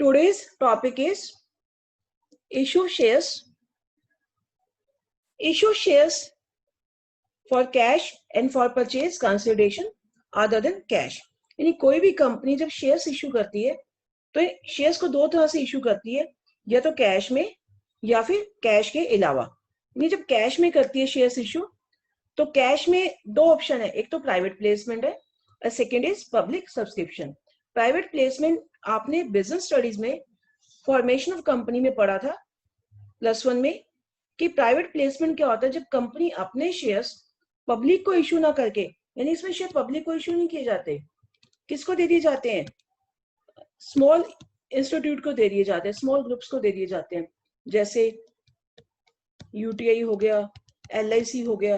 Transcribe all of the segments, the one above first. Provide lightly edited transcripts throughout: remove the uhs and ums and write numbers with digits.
Today's topic is issue shares. Issue shares for cash and for purchase consideration other than cash. यानी कोई भी company जब shares issue करती है तो शेयर्स को दो तरह से इशू करती है, या तो कैश में या फिर कैश के अलावा। यानी जब कैश में करती है शेयर्स इशू तो कैश में दो ऑप्शन है, एक तो प्राइवेट प्लेसमेंट है और second is public subscription. Private placement आपने बिजनेस स्टडीज में फॉर्मेशन ऑफ कंपनी में पढ़ा था +1 में कि प्राइवेट प्लेसमेंट क्या होता है, जब कंपनी अपने शेयर्स पब्लिक को इशू ना करके, यानी इसमें शेयर पब्लिक को इशू नहीं किए जाते, किसको दे दिए जाते हैं, स्मॉल इंस्टीट्यूट को दे दिए जाते हैं, स्मॉल ग्रुप्स को दे दिए जाते हैं, जैसे यूटीआई हो गया, एलआईसी हो गया।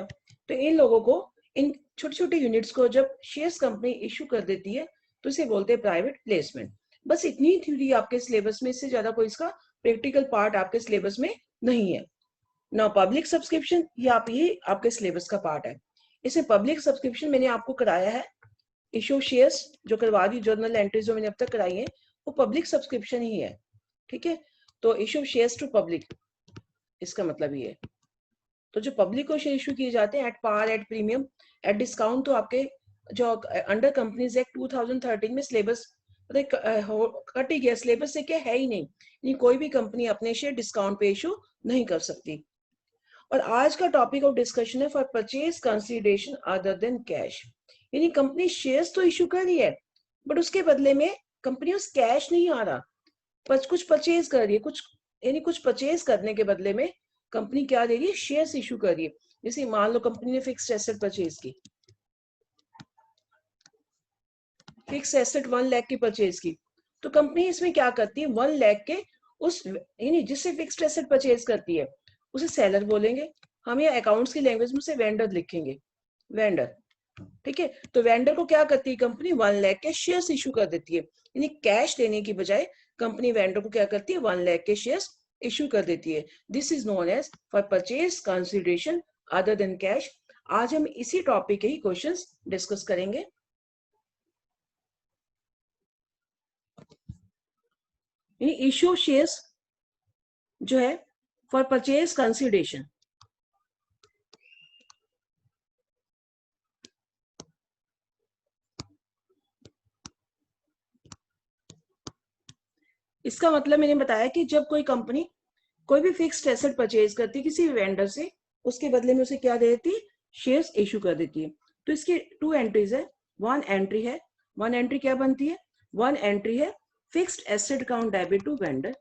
तो इन लोगों को, इन छोटे छोटे यूनिट्स को जब शेयर्स कंपनी इशू कर देती है तो इसे बोलते हैं प्राइवेट प्लेसमेंट। बस इतनी थ्योरी आपके सिलेबस में, इससे ज्यादा कोई इसका प्रैक्टिकल पार्ट आपके सिलेबस में नहीं है ना। पब्लिक सब्सक्रिप्शन ये आपके सिलेबस का पार्ट है। इसमें पब्लिक सब्सक्रिप्शन मैंने आपको कराया है, इशू शेयर्स जो करवा दी, जर्नल एंट्रीज जो मैंने अब तक कराई है वो पब्लिक सब्सक्रिप्शन ही है, ठीक है। तो इशू शेयर्स टू पब्लिक, इसका मतलब ये है। तो जो पब्लिक को शेयर इशू किए जाते हैं at par, at premium, at discount, तो आपके जो अंडर कंपनीज एक्ट 2013 में सिलेबस कट ही गया, सिलेबस से क्या है ही नहीं, कोई भी कंपनी अपने शेयर डिस्काउंट पे इशू नहीं कर सकती। और आज का टॉपिक ऑफ डिस्कशन है for purchase consideration other than cash. यानी कंपनी शेयर्स तो इशू कर रही है बट उसके बदले में कंपनी उस कैश नहीं आ रहा, कुछ परचेज कर रही है, कुछ यानी कुछ परचेज करने के बदले में कंपनी क्या दे रही है, शेयर्स इशू कर रही है। जैसे मान लो कंपनी ने फिक्स्ड एसेट परचेज की, फिक्स्ड एसेट 1 लाख की परचेज की, तो कंपनी इसमें क्या करती है, 1 लाख के उस, यानी जिससे फिक्स्ड एसेट परचेज करती है उसे सेलर बोलेंगे, हम ये अकाउंट्स की लैंग्वेज में उसे वेंडर लिखेंगे, वेंडर, ठीक है। तो वेंडर को क्या करती है कंपनी, 1 लाख के शेयर्स इशू कर देती है, यानी कैश देने की बजाय कंपनी वेंडर को क्या करती है, 1 लाख के शेयर्स इशू कर देती है। This is known as for purchase consideration other than cash. आज हम इसी टॉपिक के ही क्वेश्चंस डिस्कस करेंगे। इशू शेयर्स जो है फॉर परचेज कंसिडरेशन, इसका मतलब मैंने बताया कि जब कोई कंपनी कोई भी फिक्स्ड एसेट परचेज करती है किसी भी वेंडर से, उसके बदले में उसे क्या दे देती है, शेयर्स इशू कर देती है। तो इसकी 2 एंट्रीज है। वन एंट्री क्या बनती है, 1 एंट्री है fixed asset account debit to vendor,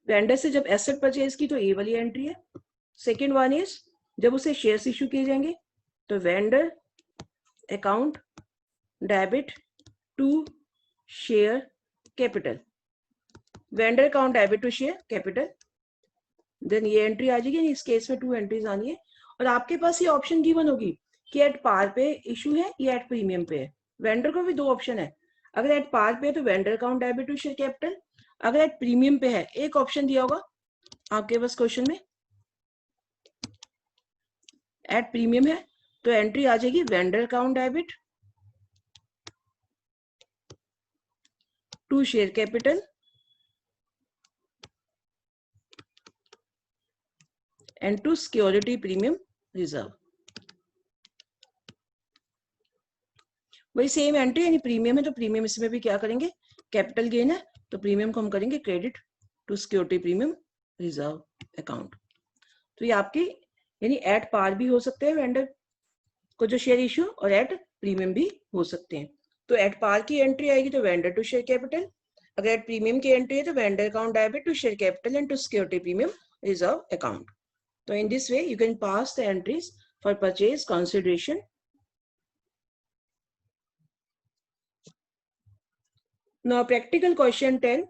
vendor से जब एसेट परचेज की तो ये वाली एंट्री है। सेकेंड वन इज जब उसे शेयर्स इशू किए जाएंगे तो vendor account debit to share capital, vendor account debit to share capital, then ये एंट्री आ जाएगी। इस केस में 2 एंट्रीज आनी है और आपके पास ये ऑप्शन गिवन होगी कि एट पार पे इशू है या एट प्रीमियम पे है। वेंडर को भी 2 ऑप्शन है, अगर एट पार पे है तो vendor account debit to share capital, अगर एट प्रीमियम पे है एक ऑप्शन दिया होगा आपके पास क्वेश्चन में, एट प्रीमियम है तो एंट्री आ जाएगी vendor account debit to share capital and to security premium reserve. वही सेम एंट्री, यानी प्रीमियम है तो प्रीमियम इसमें भी क्या करेंगे, कैपिटल गेन है तो प्रीमियम को हम करेंगे credit to security premium reserve account. तो ये आपकी यानी एट पार भी हो सकते हैं वेंडर को जो शेयर इशू, और एट प्रीमियम भी हो सकते हैं। तो एट पार की एंट्री आएगी तो वेंडर टू शेयर कैपिटल, अगर एट प्रीमियम की एंट्री है तो vendor account debit to share capital and to security premium reserve account. तो in this way you can pass the entries for purchase consideration. Now practical question 10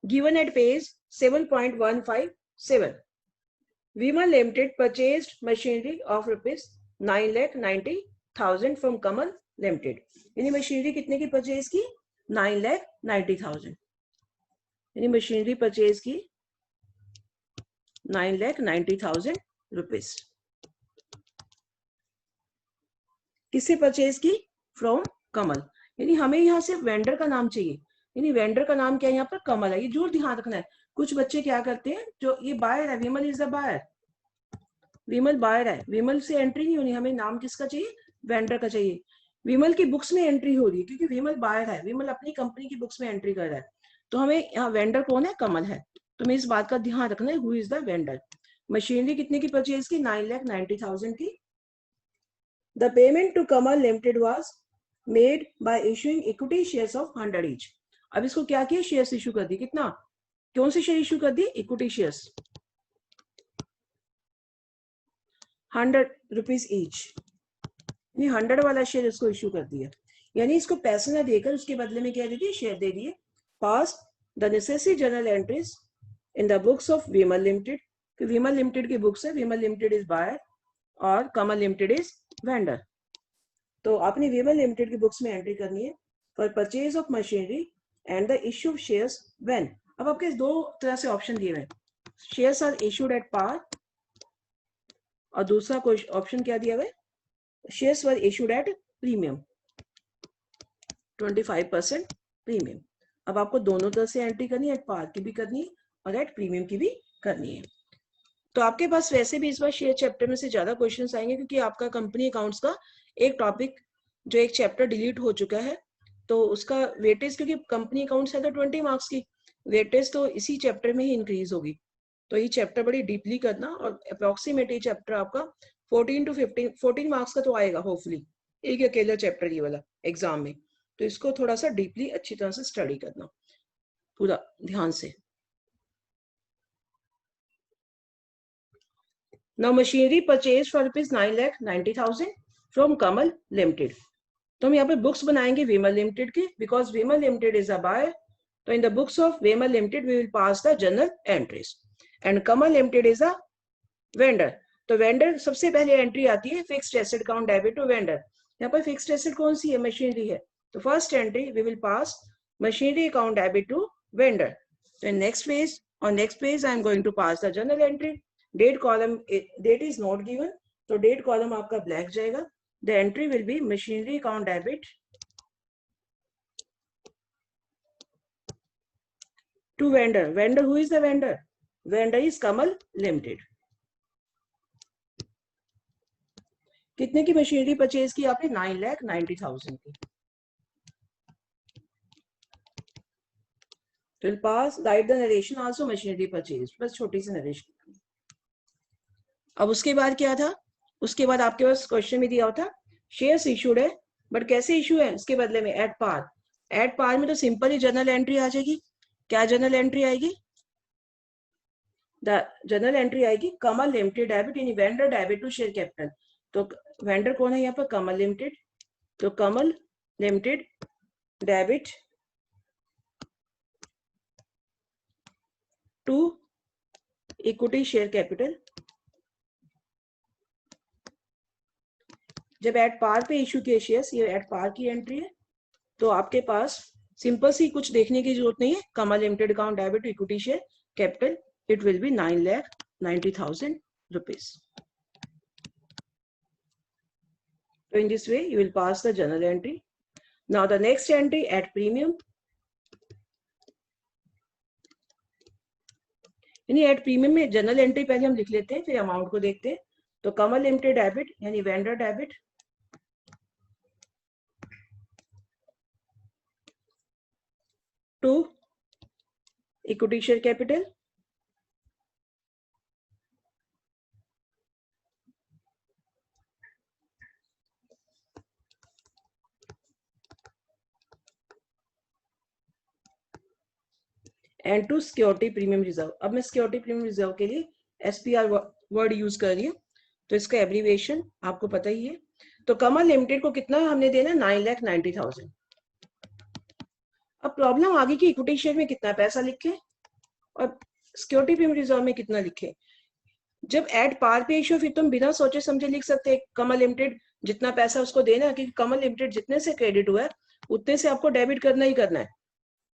given at page 7.157. Vimal Limited purchased machinery of ₹9,90,000 from Kamal Limited. यानी machinery कितने की purchase की, 9,90,000, यानी machinery purchase की ₹9,90,000। किससे purchase की? From कमल। यानी हमें यहाँ सिर्फ वेंडर का नाम चाहिए, यानी वेंडर का नाम क्या है यहाँ पर? कमल है। ये जरूर ध्यान रखना है। कुछ बच्चे क्या करते हैं, जो ये बायर है, Vimal is the buyer, Vimal buyer है, विमल से एंट्री नहीं होनी, हमें नाम किसका चाहिए? वेंडर का चाहिए। विमल की बुक्स में एंट्री हो रही है क्योंकि विमल बायर है, विमल अपनी कंपनी की बुक्स में एंट्री कर रहा है, तो हमें यहाँ वेंडर कौन है? कमल है। तो हमें इस बात का ध्यान रखना है, who is the vendor. Machinery कितने की परचेज की? 9,90,000 की। The payment to Kamal limited was made by issuing equity shares of 100 each. अब इसको क्या किया? शेयर्स इशू कर दी। कितना? कौन से शेयर इशू कर दिए? इक्विटी शेयर्स, 100 रुपीज ईच, 100 वाला शेयर इसको इशू कर दिया। यानी इसको पैसे ना देकर उसके बदले में क्या दे दिए? शेयर दे दिए। Pass the necessary journal entries in the books of Vimal limited, कि विमल लिमिटेड की बुक्स है, विमल लिमिटेड इज बायर और कमल लिमिटेड इज वेंडर। तो आपने विमल लिमिटेड की बुक्स में एंट्री करनी है for purchase of machinery and the issue of shares when. अब आपके दो तरह से ऑप्शन दिए हुए, shares are issued at par, और दूसरा कोई ऑप्शन क्या दिया हुआ है? Shares were issued at premium, 25% premium. अब आपको दोनों तरह से एंट्री करनी है, एट पार की भी करनी है और एट प्रीमियम की भी करनी है। तो आपके पास वैसे भी इस बार शेयर चैप्टर में से ज्यादा क्वेश्चंस आएंगे क्योंकि आपका कंपनी अकाउंट्स का एक टॉपिक जो एक चैप्टर डिलीट हो चुका है, तो उसका वेटेज, क्योंकि कंपनी अकाउंट्स है तो 20 मार्क्स की वेटेज तो इसी चैप्टर में ही इंक्रीज होगी। तो ये चैप्टर बड़ी डीपली करना, और अप्रोक्सीमेट ये चैप्टर आपका 14 to 14 मार्क्स का तो आएगा होपफुली, एक अकेला चैप्टर ये वाला एग्जाम में। तो इसको थोड़ा सा डीपली अच्छी तरह से स्टडी करना, पूरा ध्यान से। Now machinery purchased for rupees 9,90,000 from Kamal Limited. तो हम यहाँ पे बुक्स बनाएंगे विमल लिमिटेड की, because Vimal limited is a buyer. तो in the books of Vimal limited we will pass the journal entries and Kamal limited is a vendor. तो vendor सबसे पहले एंट्री आती है fixed asset account debit to vendor. यहाँ पर फिक्स्ड एसेट कौन सी है? मशीनरी है। तो first entry we will pass machinery account debit to vendor. तो in next page, on next page I am going to pass the journal entry. Date column, date is not given, तो date column आपका blank जाएगा। The entry will be machinery account debit to vendor. Vendor, who is the vendor? Vendor is Kamal Limited. कितने की machinery purchase की आपने? 9,90,000 की। Will pass, write the narration also machinery purchase, बस छोटी सी narration. अब उसके बाद क्या था? उसके बाद आपके पास क्वेश्चन में दिया था शेयर्स इशूड है, बट कैसे इशू है? इसके बदले में एट पार। एट पार में तो सिंपल ही जर्नल एंट्री आ जाएगी। क्या जर्नल एंट्री आएगी? द जर्नल एंट्री आएगी Kamal limited debit in vendor debit to share capital. तो वेंडर कौन है यहाँ पर? कमल लिमिटेड। तो Kamal limited debit to equity share capital. जब एट पार पे इशू किए शेयर्स, ये एट पार की एंट्री है, तो आपके पास सिंपल सी कुछ देखने की जरूरत नहीं है। Kamal limited account debit to equity share capital, it will be 9,90,000 rupees. So in this way you will pass the journal entry. Now the next entry at premium, यानी एट प्रीमियम में जर्नल एंट्री पहले हम लिख लेते हैं, फिर amount को देखते हैं। तो कमल लिमिटेड डेबिट यानी vendor debit to equity share capital, and to security premium reserve. अब मैं सिक्योरिटी प्रीमियम रिजर्व के लिए SPR वर्ड यूज कर रही हूँ, तो इसका एब्रीविएशन आपको पता ही है। तो कमल लिमिटेड को कितना हमने देना? 9,90,000। अब प्रॉब्लम आगे की इक्विटी शेयर में कितना पैसा लिखे और सिक्योरिटी प्रीमियम रिजर्व में कितना लिखे। जब एट पार पे इशू, फिर तुम बिना सोचे समझे लिख सकते हैं कमल लिमिटेड जितना पैसा उसको देना है, क्योंकि कमल लिमिटेड जितने से क्रेडिट हुआ है उतने से आपको डेबिट करना ही करना है।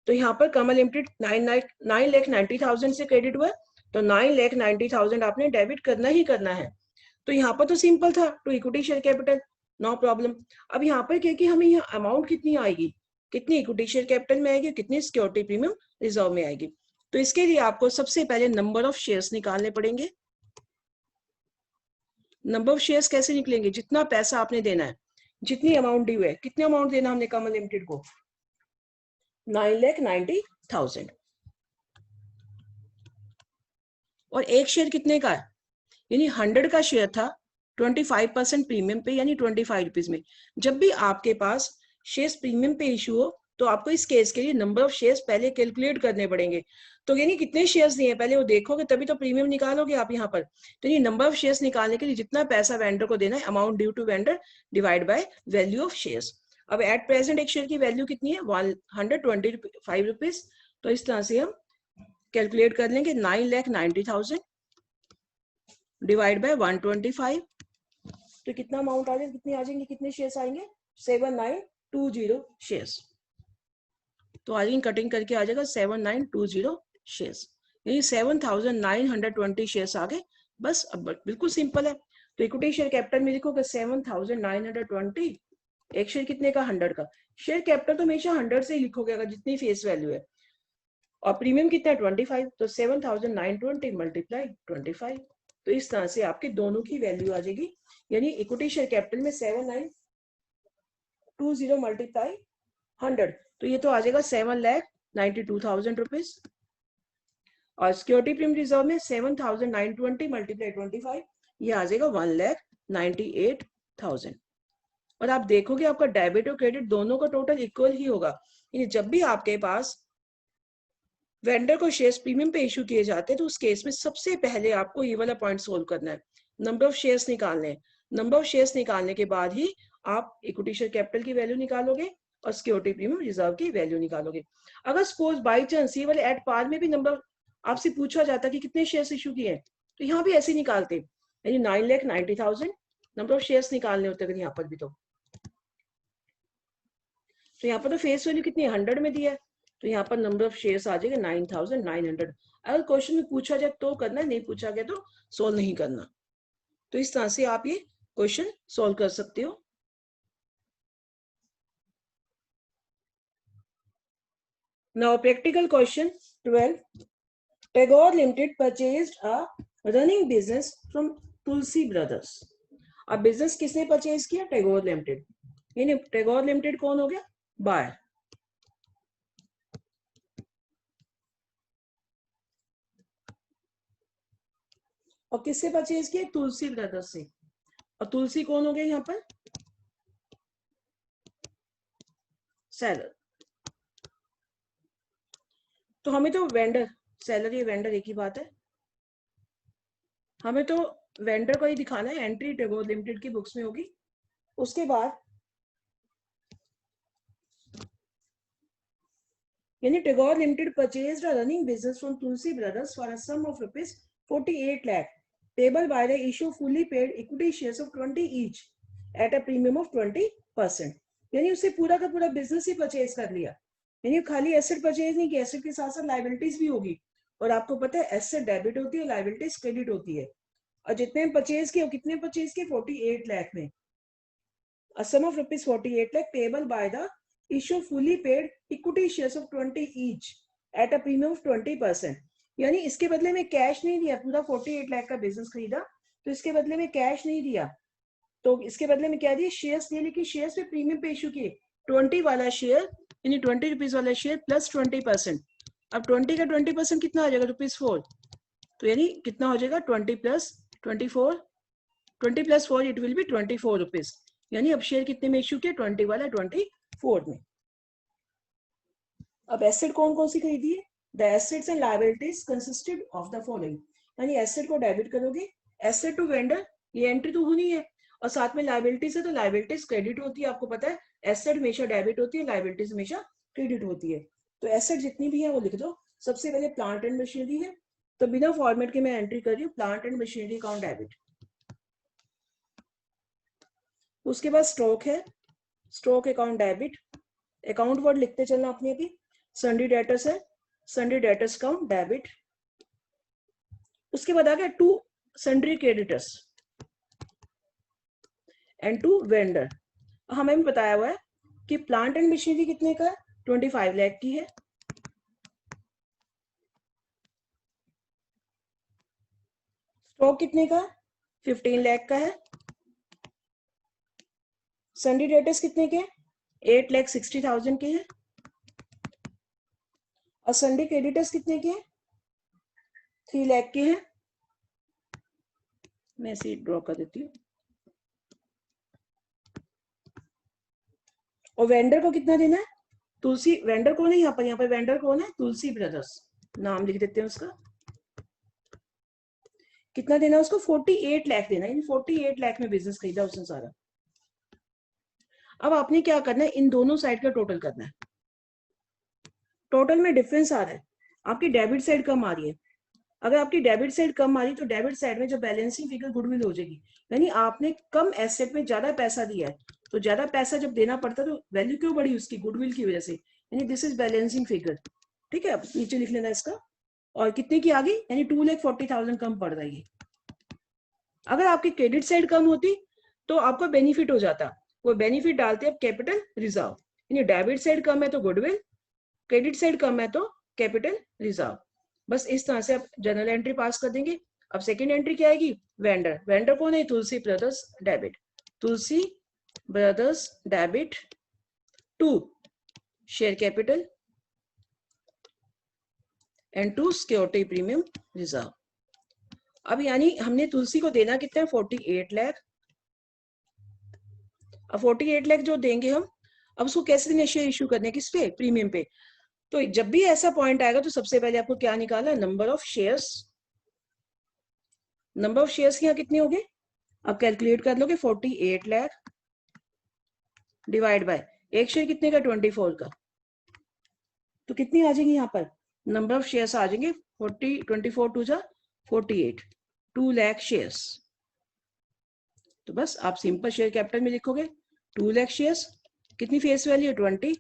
तो यहाँ पर कमल लिमिटेड 9,90,000 से क्रेडिट हुआ है, तो 9,90,000 आपने डेबिट करना ही करना है। तो यहाँ पर तो सिंपल था, to equity share capital no problem. अब यहाँ पर क्या कि हमें यहाँ अमाउंट कितनी आएगी, कितनी इक्विटी शेयर कैपिटल में आएगी, कितनी सिक्योरिटी प्रीमियम रिजर्व में आएगी। तो इसके लिए आपको सबसे पहले नंबर ऑफ शेयर्स निकालने पड़ेंगे। नंबर ऑफ शेयर्स कैसे निकलेंगे, जितना पैसा आपने देना है, जितनी अमाउंट ड्यू है, कितने अमाउंट देना हमने कमल लिमिटेड को, 9,90,000। और एक शेयर कितने का है, यानी 100 का शेयर था 25% प्रीमियम पे, यानी 25 रुपीज में। जब भी आपके पास शेयर्स प्रीमियम पे इशू हो तो आपको इस केस के लिए नंबर ऑफ शेयर्स पहले कैलकुलेट करने पड़ेंगे। तो यानी कितने शेयर्स दिए पहले वो देखोगे, तभी तो प्रीमियम निकालोगे आप यहाँ पर। तो ये नंबर ऑफ शेयर्स निकालने के लिए जितना पैसा वेंडर को देना है, amount due to vendor divide by value of shares. अब एट प्रेजेंट एक शेयर की वैल्यू कितनी है, 125 रुपीज। तो इस तरह से हम कैलकुलेट कर लेंगे 9,90,000 डिवाइड बाय 125। तो कितना अमाउंट आ जाएगा, कितने आ जाएंगे, कितने शेयर्स आएंगे, 7920 शेयर्स। तो आ जाएंगे, कटिंग करके आ जाएगा 7920 शेयर्स, यानी 7,920 शेयर्स आ गए। बस अब बिल्कुल सिंपल है। तो इक्विटी शेयर कैपिटल में लिखोगे 7,920, एक शेयर कितने का, 100 का। शेयर कैपिटल तो हमेशा 100 से ही लिखोगे अगर जितनी फेस वैल्यू है, और प्रीमियम कितना है 25, तो 7,920 मल्टीप्लाई 25। तो इस तरह से आपके दोनों की वैल्यू आ जाएगी, यानी इक्विटी शेयर कैपिटल में 7,920 मल्टीप्लाई 100, तो ये तो आ जाएगा 7,92,000 रुपीज। और सिक्योरिटी प्रीमियम रिजर्व में 7,920 मल्टीप्लाई 25, ये आ जाएगा 1,98,000। और आप देखोगे आपका डेबिट और क्रेडिट दोनों का टोटल इक्वल ही होगा। यानी जब भी आपके पास वेंडर को शेयर्स प्रीमियम पे इशू किए जाते हैं तो उस केस में सबसे पहले आपको ये वाला पॉइंट सोल्व करना है, नंबर ऑफ शेयर्स निकालने हैं। नंबर ऑफ शेयर्स निकालने के बाद ही आप इक्विटी शेयर कैपिटल की वैल्यू निकालोगे और सिक्योरिटी प्रीमियम रिजर्व की वैल्यू निकालोगे। अगर सपोज बाई चांस ये वाले एट पार में भी नंबर आपसे पूछा जाता कि कितने शेयर्स इशू किए, तो यहाँ भी ऐसे निकालते, यानी 9,90,000 नंबर ऑफ शेयर्स निकालने होते अगर यहाँ पर भी। तो यहाँ पर तो फेस वैल्यू कितनी 100 में दिया है, तो यहाँ पर नंबर ऑफ शेयर्स आ जाएगा 9,900। अगर क्वेश्चन में पूछा जाए तो करना, नहीं पूछा गया तो सोल्व नहीं करना। तो इस तरह से आप ये क्वेश्चन सोल्व कर सकते हो। Now practical question 12, Tagore limited purchased a running business from Tulsi brothers. अब बिजनेस किसने परचेज किया, टैगोर लिमिटेड। यानी टैगोर लिमिटेड कौन हो गया, बायर। और किससे परचेज किया, तुलसी ब्रदर्स से। और तुलसी कौन हो गया यहाँ पर, सेलर। तो हमें तो वेंडर, सेलर या वेंडर एक ही बात है, हमें तो वेंडर को ही दिखाना है। एंट्री टैगोर लिमिटेड की बुक्स में होगी। उसके बाद यानी Tagore limited purchased a running business from Tulsi brothers for a sum of rupees 48 lakh payable by the issue fully paid equity shares of 20 each at a premium of 20%। यानी उससे पूरा का पूरा बिजनेस ही परचेज कर लिया, यानी खाली एसेट परचेज नहीं किया, एसेट के साथ साथ लाइबिलिटीज भी होगी। और आपको पता है एसेट डेबिट होती है, लाइबिलिटीज क्रेडिट होती है। और जितने परचेज किए, कितने परचेज किए, 48 लाख में। A sum of rupees 48 lakh payable by the issue fully paid equity shares of 20 each at a premium of 20%। यानी इसके बदले में कैश नहीं दिया, पूरा 48 लाख का बिजनेस खरीदा तो इसके बदले में कैश नहीं दिया, तो इसके बदले में क्या दिया, शेयर्स दिए, लेकिन शेयर्स पे प्रीमियम पे इशू किए। 20 वाला शेयर यानी 20 रुपीज वाला शेयर प्लस 20%। अब 20 का 20% कितना आ जाएगा, ₹4। तो यानी कितना हो जाएगा, 20 plus 24, 20 plus 4 it will B 24 rupees. यानी अब शेयर कितने में इशू किया, 20 वाला 24 में। अब एसेट कौन कौन सी खरीदी है, the assets and liabilities consisted of the following. यानी एसेट को डेबिट करोगे, एसेट टू वेंडर ये एंट्री तो होनी है, और साथ में लायबिलिटीज है तो लायबिलिटीज क्रेडिट होती है। आपको पता है एसेट हमेशा डेबिट होती है, लायबिलिटीज हमेशा क्रेडिट होती है। तो एसेट जितनी भी है वो लिख दो। सबसे पहले प्लांट एंड मशीनरी है, तो बिना फॉर्मेट के मैं एंट्री कर रही हूँ, plant and machinery account debit. उसके बाद स्टॉक है, stock account debit. Account word लिखते चलना अपने भी। सन्डी डेटर्स है, सन्डी डेटर्स अकाउंट डेबिट। उसके बाद आ गया to sundry creditors, and to vendor. हमें बताया हुआ है कि प्लांट एंड मशीनरी कितने का है, 25 लाख की है। स्टॉक कितने का है, 15 लाख का है। सन्डी डेटर्स कितने के, 8,60,000 के हैं। और सन्डी क्रेडिटर्स कितने के हैं, 3 लाख के हैं। मैं इसे ड्रॉ कर देती हूँ। और वेंडर को कितना देना है, तुलसी, वेंडर कौन है यहाँ पर वेंडर कौन है, तुलसी ब्रदर्स, नाम लिख देते हैं उसका। कितना देना है उसको, 48 लाख देना है, 48 लाख में बिजनेस खरीदा उसने सारा। अब आपने क्या करना है, इन दोनों साइड का टोटल करना है। टोटल में डिफरेंस आ रहा है, आपकी डेबिट साइड कम आ रही है। अगर आपकी डेबिट साइड कम आ रही तो डेबिट साइड में जो बैलेंसिंग फिगर गुडविल हो जाएगी, यानी आपने कम एसेट में ज्यादा पैसा दिया है, तो ज्यादा पैसा जब देना पड़ता है तो वैल्यू क्यों बढ़ी उसकी, गुडविल की वजह से, यानी दिस इज बैलेंसिंग फिगर। ठीक है, अब नीचे लिख लेना इसका। और कितने की आ गई, यानी 2,40,000 कम पड़ रही है। अगर आपकी क्रेडिट साइड कम होती तो आपको बेनिफिट हो जाता, वो बेनिफिट डालते हैं कैपिटल रिजर्व, यानी डेबिट साइड कम है तो गुडविल, क्रेडिट साइड कम है तो कैपिटल रिजर्व। बस इस तरह से आप जनरल एंट्री पास कर देंगे। अब सेकंड एंट्री क्या आएगी, वेंडर, वेंडर कौन है, Tulsi brothers debit, Tulsi brothers debit to share capital and to security premium reserve. अब यानी हमने तुलसी को देना कितना है, 48 लाख। अब 48 लाख जो देंगे हम, अब उसको कैसे देंगे, शेयर इश्यू करने, किस पे, प्रीमियम पे। तो जब भी ऐसा पॉइंट आएगा तो सबसे पहले आपको क्या निकालना है, number of shares. Number of shares यहाँ कितने हो गए, आप कैलकुलेट कर लोगे, 48 लाख डिवाइड बाय एक शेयर कितने का, 24 का, तो कितनी आ जाएंगी यहाँ पर, नंबर ऑफ शेयर्स आ जाएंगे 40, 24 टू जा 48, 2 लाख शेयर्स। तो बस आप सिंपल शेयर कैपिटल में लिखोगे 2 लाख शेयर्स, कितनी फेस वैल्यू 20,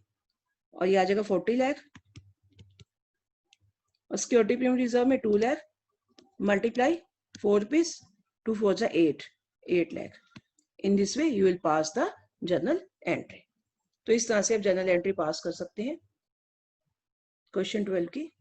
और ये आ जाएगा 40 लाख, और सिक्योरिटी प्रीमियम रिजर्व में 2 लाख मल्टीप्लाई 4 रुपीज, 2 4 जा 8 lakh. In this way you will pass the journal entry. तो इस तरह से आप जर्नल एंट्री पास कर सकते हैं क्वेश्चन 12 की।